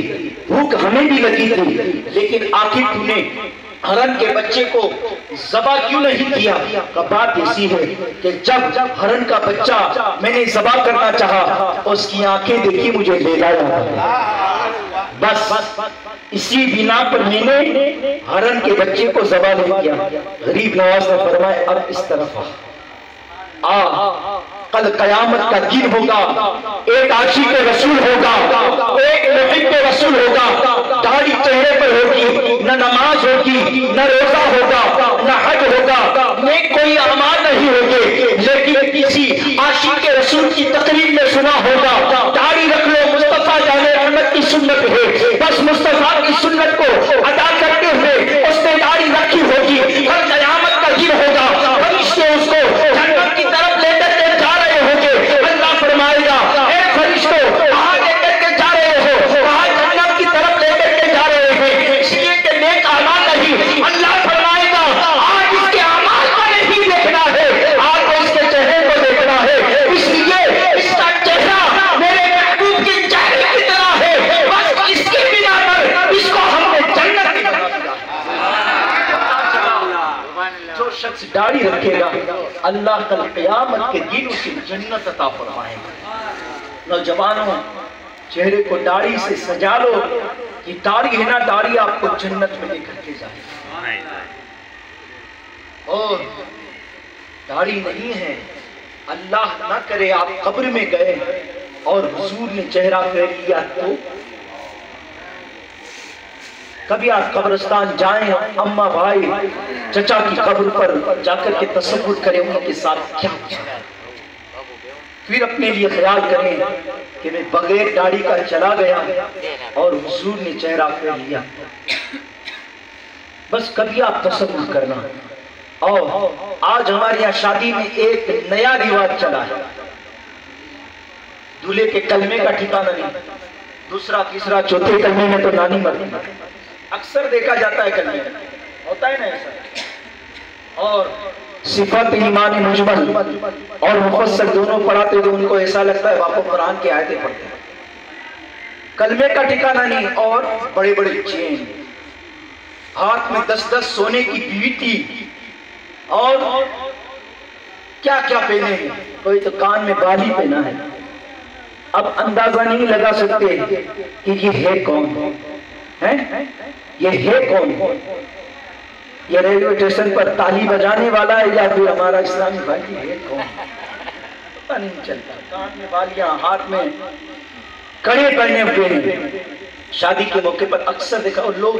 भूख हमें भी लगी थी, लेकिन आखिर तूने हरण के बच्चे को ज़बा क्यों नहीं किया? का बात ऐसी है कि जब हरण का बच्चा मैंने ज़बा करना चाहा, उसकी आंखें देखी मुझे ले लाया। बस इसी बिना पर मैंने हरण के बच्चे को ज़बा नहीं किया। गरीब नवाज ने फरमाया अब इस तरफ आ, कल कयामत का दिन होगा, एक आशिक रसूल होगा, एक मुहिब्ब रसूल होगा, दाढ़ी चेहरे पर होगी, न नमाज होगी, न रोजा होगा, न हज होगा, नेक कोई अमाल नहीं होंगे, लेकिन किसी आशिक रसूल की तकरीर में सुना होगा दाढ़ी रख लो, मुस्तफा जाने रहमत की सुन्नत है। बस मुस्तफा की सुन्नत को अदा करते हुए उसने दाढ़ी रखी होगी। कल कयामत का दिन होगा, फरिश्ते उसको जन्नत की तरफ लेकर के जा रहे होंगे। अल्लाह फरमाएगा ए फरिश्तों कहां लेकर के जा रहे हो? कहां जन्नत की तरफ लेकर के जा रहे हैं, इसलिए कि नेक अमाल नहीं। अल्लाह फरमाएगा आज इसके अमाल को नहीं देखना है, आज तो इसके चेहरे को देखना है। इसलिए इसका चेहरा मेरे महबूब के चेहरे की तरह है। बस इसके बिना पर इसको हमने जन्नत की तरफ जो शख्स दाढ़ी रखेगा अल्लाह कल क़यामत के दिन उसे जन्नत अता फरमाएगा। नौजवानों चेहरे को दाढ़ी से सजा लो। ये दाढ़ी है ना, दाढ़ी आपको जन्नत में लेकर के जाए। और दाढ़ी नहीं है, अल्लाह ना करे आप कब्र में गए और हुजूर ने चेहरा फेर लिया तो कभी आप कब्रिस्तान जाएं, अम्मा भाई चचा की कब्र पर जाकर के तसव्वुर करें उनके साथ क्या, फिर अपने लिए ख्याल करें कि मैं बगैर दाढ़ी का चला गया और हुजूर ने चेहरा फेर लिया। बस कभी आप तसव्वुर करना। और आज हमारे यहाँ शादी में एक नया रिवाज चला है, दूल्हे के कलमे का ठिकाना नहीं, दूसरा तीसरा चौथे कलमे में तो नानी मरती। अक्सर देखा जाता है कलमे होता है ना ऐसा। और सिफत ईमान मुजमल और मुफस्सल दोनों पढ़ाते हुए उनको ऐसा लगता है वापस कुरान की आयतें पढ़ते हैं। कलमे का ठिकाना नहीं। और बड़े बड़े चेन, हाथ में 10-10 सोने की बीटी और क्या क्या पहने हैं, कोई तो कान में बाली पहना है। अब अंदाजा नहीं लगा सकते कि ये है कौन है, ये है कौन? ये रेलवे स्टेशन पर ताली बजाने वाला है या फिर हमारा इस्लामी भाई है कौन? पता नहीं चलता। कान में बालियां, हाथ में कड़े पहने हुए हैं। शादी के मौके पर अक्सर देखा और लोग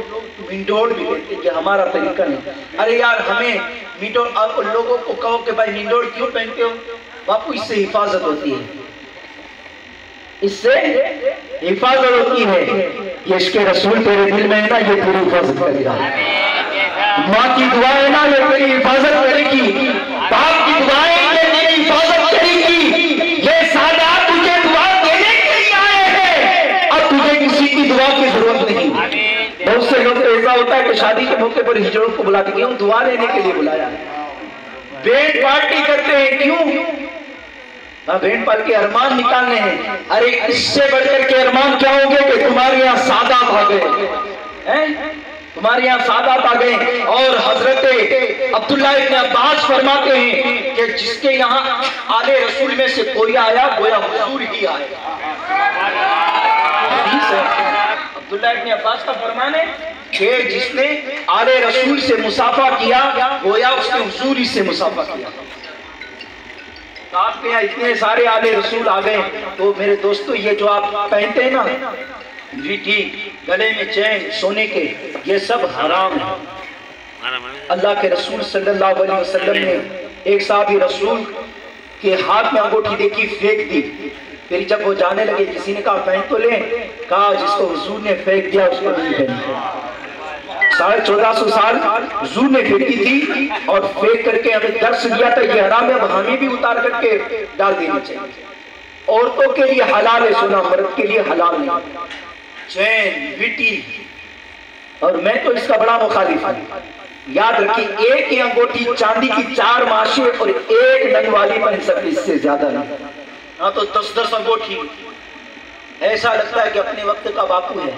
मिंडोर भी लेते हैं, हमारा तरीका नहीं। अरे यार हमें मिंडोर, और लोगों को कहो कि भाई मिंडोर क्यों पहनते हो? बापू इससे हिफाजत होती है, इससे हिफाजत होती है। ये इसके रसूल तेरे दिल में है ना, ये पूरी हिफाजत करेगा। माँ की दुआएं ना ये तेरी हिफाजत करेगी, बाप की दुआएं ये तेरी हिफाजत करेगी। ये सादा तुझे दुआ देने के लिए आए हैं, अब तुझे किसी की दुआ की जरूरत नहीं। बहुत से लोग ऐसा होता है कि शादी के मौके पर हिजड़ों को बुलाते, क्यों? दुआ लेने के लिए बुलाया। बैंड पार्टी करते हैं, क्यों? बैंड पाल के अरमान निकालने हैं। अरे इससे बढ़कर के अरमान क्या होंगे कि तुम्हारे यहाँ सादात आ गए, तुम्हारे यहाँ सादात आ गए। और हजरत अब्दुल्लाह इब्न अब्बास फरमाते हैं कि जिसके यहाँ आले रसूल में से कोई आया गोया हुजूर ही आया। अब्दुल्लाह इब्न अब्बास का फरमान है कि जिसने आले रसूल से मुसाफा किया गोया उसने हुजूर ही से मुसाफा किया। तो आपके यहाँ इतने सारे आले रसूल आ गए, तो मेरे दोस्तों ये जो आप पहनते हैं ना वीटी, गले में चैन सोने के, ये सब हराम है। अल्लाह के रसूल सल्लल्लाहु अलैहि वसल्लम ने एक साहबी रसूल के हाथ में अंगूठी देखी, फेंक दी। फिर जब वो जाने लगे किसी ने कहा पहन तो ले, कहा जिसको हुजूर ने फेंक दिया उसको नहीं पहन। 1450 साल हुजूर ने फेंकी थी और फेंक करके हमें दर्श दिया था ये हराम है, अब हमें भी उतार करके डाल देना चाहिए। औरतों के लिए हलाल है सोना, मर्द के लिए हलाल नहीं। चैन विटी, और मैं तो इसका बड़ा मुखालिफ हूँ। याद रखिए एक ही अंगूठी चांदी की 4 माशे और एक नग वाली बन सकती, इससे ज्यादा नहीं। हाँ तो 10-10 अंगूठी, ऐसा लगता है कि अपने वक्त का बापू है।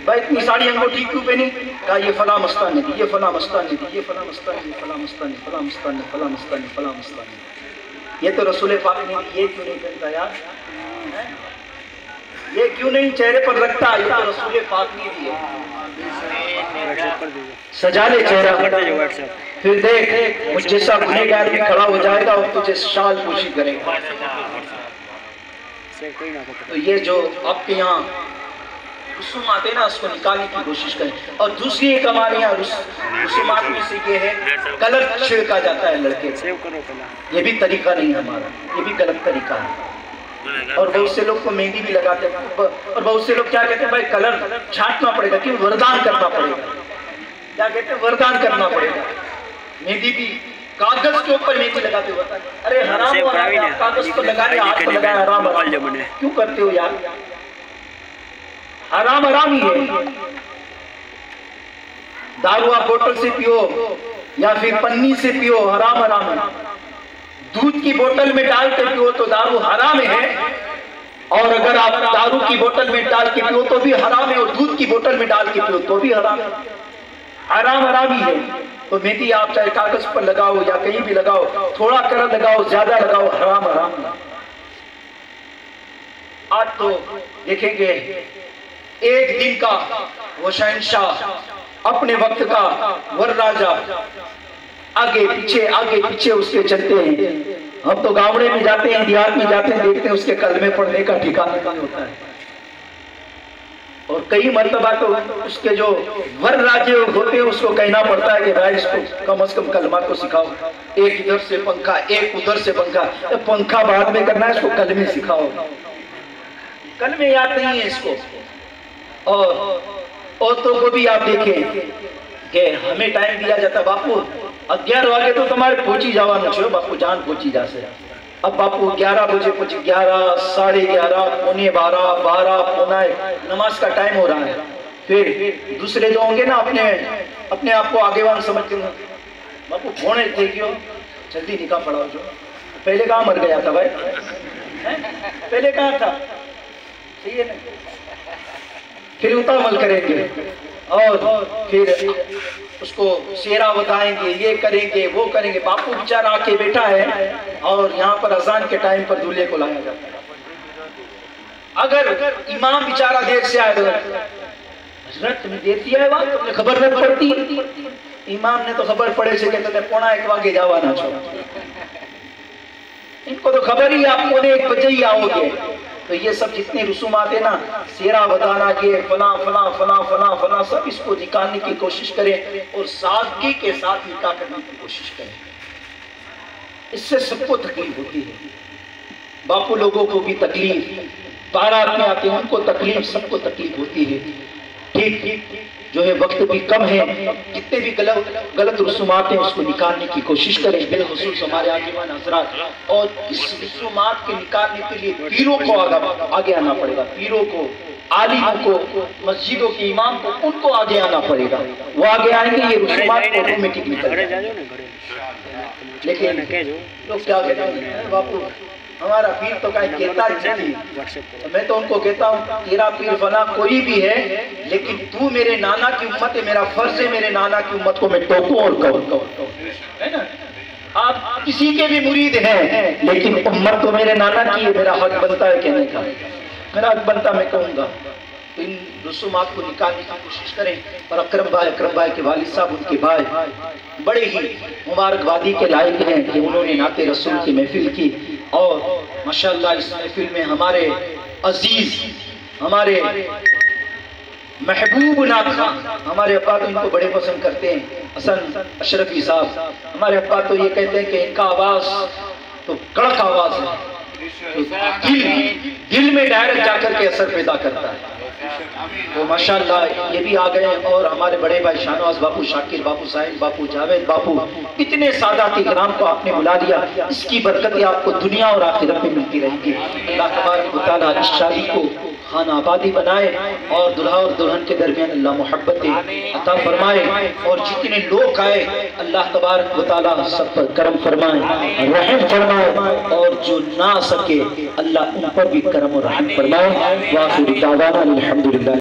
भाई इतनी सारी अंगूठी क्यों पहनी? कहा ये फला मस्तान ने दी, ये फला मस्तान ने दी, ये फला मस्तान ने, फला मस्तान ने, फला मस्तान ने, फला मस्तान ने, फला मस्तान ने। ये तो रसूल पाक ने दी, ये क्यों नहीं पहनता यार? ये क्यों नहीं चेहरे पर रखता? ये तो रसूल पाक ने दिए। सजा ले चेहरा, फिर देख मुझ जैसा गुनहगार भी खड़ा हो जाएगा और तुझे शाल पोशी करेगा। तो ये जो आपके यहाँ रसूमात है ना, उसको निकालने की कोशिश करें। और दूसरी एक हमारे यहाँ रसूमात में से ये है कलर छिड़का जाता है लड़के को, ये भी तरीका नहीं है हमारा, ये भी गलत तरीका है। और बहुत से लोग को मेहंदी भी लगाते हैं, और बहुत से लोग क्या कहते हैं भाई कलर छांटना पड़ेगा, क्यों? वरदान करना पड़ेगा। क्या कहते हैं? वरदान करना पड़ेगा। मेहंदी भी कागज के ऊपर मेहंदी लगाते हो, अरे हराम हो रहा है, कागज को लगाने हाथ को लगाया, हराम क्यों करते हो यार? हराम हराम ही है। दारू आप बोतल से पियो या फिर पन्नी से पियो, हराम हराम है। दूध की बोतल में डाल के पियो तो दारू हराम है, और अगर आप दारू की बोतल में डाल के पियो तो भी हराम है, और दूध की बोतल में डाल के पियो तो भी हराम है। हराम हराम ही है। तो मेहंदी आप चाहे कागज पर लगाओ या कहीं भी लगाओ, थोड़ा कलर लगाओ ज्यादा लगाओ, हराम हराम है। आज तो देखेंगे एक दिन का वो शहंशाह, अपने वक्त का वर राजा, आगे पीछे उसके चलते हैं। हम तो गांवड़े में जाते हैं, देहात में जाते हैं, देखते हैं उसके कलमे पढ़ने का ठिकाना नहीं होता है। और कई मर्तबा तो उसके जो वर राजे होते हैं उसको कहना पड़ता है कि भाई इसको कम से कम कलमा को सिखाओ। एक इधर से पंखा, एक उधर से पंखा, तो पंखा बाद में करना है, इसको कलमे सिखाओ। कलमे याद नहीं है इसको। और औरतों को भी आप देखें कि हमें टाइम दिया जाता, बापू 11 वागे तो तुम्हारे पहुंची जावा छो, बापू जान पहुंची जा से। अब बापू 11 बजे कुछ 11, 11:30, 11:15, 12, पौना 1 नमाज का टाइम हो रहा है। फिर दूसरे जो होंगे ना अपने आप को आगेवान समझ के, बापू फोन थे क्यों, जल्दी निकाह पढ़ाओ। जो पहले कहाँ मर गया था भाई, पहले कहाँ था? सही है ना? फिर उतावल करेंगे और फिर उसको शेरा बताएंगे, ये करेंगे वो करेंगे। बापू बेचारा आके बैठा है और यहाँ पर अजान के टाइम पर दूल्हे को लाया जाता है। अगर इमाम बेचारा देर से आए तो हजरत तुमने देर से आए, वहां तुमने खबर नहीं पड़ती। इमाम ने तो खबर पड़े से कहते 1:15 वागे जावा ना छो। इनको तो खबर ही आप 1 बजे ही आओगे। तो ये सब जितने रसूमात है ना, शेरा बताना, ये फला फला फला फला फला, सब इसको निकालने की कोशिश करें और सादगी के साथ निकाह करने की कोशिश करें। इससे सबको तकलीफ होती है, बापू लोगों को भी तकलीफ, बारात में आते हैं उनको तकलीफ, सबको तकलीफ होती है। ठीक जो है वक्त भी कम है, जितने भी गलत रसूमात हैं उसको निकालने की कोशिश करें, बिलखुसूस हमारे आजीवन हजरात। और इस रसूमात के निकालने के लिए पीरों को आगे आना पड़ेगा, पीरों को, आलिमों को, मस्जिदों के इमाम को, उनको आगे आना पड़ेगा। वो आगे आएंगे, ये रसूमात ऑटोमेटिक निकल जाएंगे। लेकिन लोग क्या कहते हैं, बापू हमारा पीर तो क्या कहता नहीं, तो मैं तो उनको कहता हूँ तेरा पीर फला कोई भी है, लेकिन तू मेरे नाना की उम्मत है, मेरा फर्ज है मेरे नाना की उम्मत को मैं टोकूं और कहूं, है ना। आप किसी के भी मुरीद हैं, लेकिन उम्मत तो मेरे नाना की है, मेरा हक बनता है कहने का, मेरा हक बनता मैं कहूँगा। तो इन रसूमात को निकालने की कोशिश करें। और अकरम भाई के वालिद साहब, उनके भाई बड़े ही मुबारकबादी के लायक हैं कि उन्होंने नाते रसूल की महफिल की। और माशाअल्लाह इस महफिल में हमारे अजीज, हमारे महबूब नाथ खान, हमारे अब्बा तो इनको बड़े पसंद करते हैं, हसन अशरफी साहब, हमारे अब्बा तो ये कहते हैं कि इनका आवाज तो कड़क आवाज है, तो दिल में डायरेक्ट जाकर के असर पैदा करता है। तो माशाअल्लाह ये भी आ गए। और हमारे बड़े भाई शाहनवाज बापू, शाकिर बापू, साहिल बापू, जावेद बापू, इतने सादाती किराम को आपने बुला लिया, इसकी बरकतें आपको दुनिया और आखिरत में मिलती रहेंगी। अल्लाह तबारक व तआला इस शादी को खाना आबादी बनाए और दुल्हा और दुल्हन के दरमियान अल्लाह मोहब्बतें अता फरमाए। और जितने लोग आए अल्लाह तबारक व तआला सब पर करम फरमाए, रहम फरमाए, और जो ना सके अल्लाह उन पर भी करम और रहम फरमाए। वाखिर दावाना अल्हम्दुलिल्लाह।